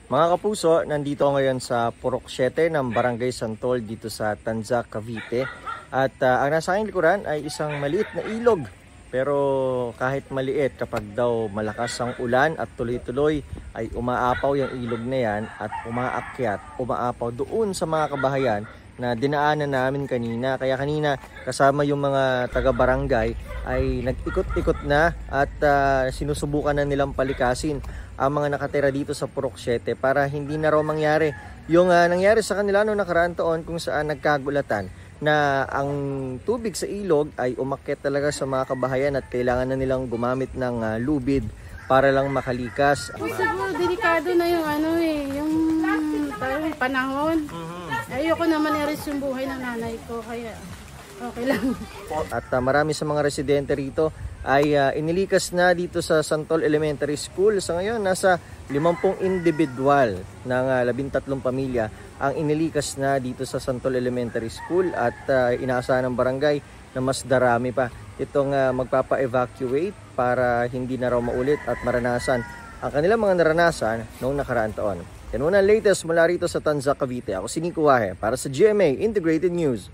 Mga kapuso, nandito ngayon sa Purok 7 ng Barangay Santol dito sa Tanza, Cavite. At ang nasa aking likuran ay isang maliit na ilog. Pero kahit maliit, kapag daw malakas ang ulan at tuloy-tuloy ay umaapaw yung ilog na yan at umaapaw doon sa mga kabahayan na dinaanan namin kanina. Kaya kanina kasama yung mga taga-barangay ay nag-ikot-ikot na at sinusubukan na nilang palikasin ang mga nakatira dito sa Purok 7 para hindi na raw mangyari yung nangyari sa kanila noong nakaraang taon kung saan nagkagulatan na ang tubig sa ilog ay umakyat talaga sa mga kabahayan at kailangan na nilang gumamit ng lubid para lang makalikas. Siguro delikado na yung yung panahon. Ayoko naman i-risk yung buhay ng nanay ko kaya okay lang. At marami sa mga residente rito ay inilikas na dito sa Santol Elementary School. Sa ngayon, nasa 50 individual ng 13 pamilya ang inilikas na dito sa Santol Elementary School at inaasahan ng barangay na mas darami pa itong magpapa-evacuate para hindi na raw maulit at maranasan ang kanilang mga naranasan noong nakaraang taon. Yan muna ang latest mula rito sa Tanza, Cavite. Ako si Nico Wahe para sa GMA Integrated News.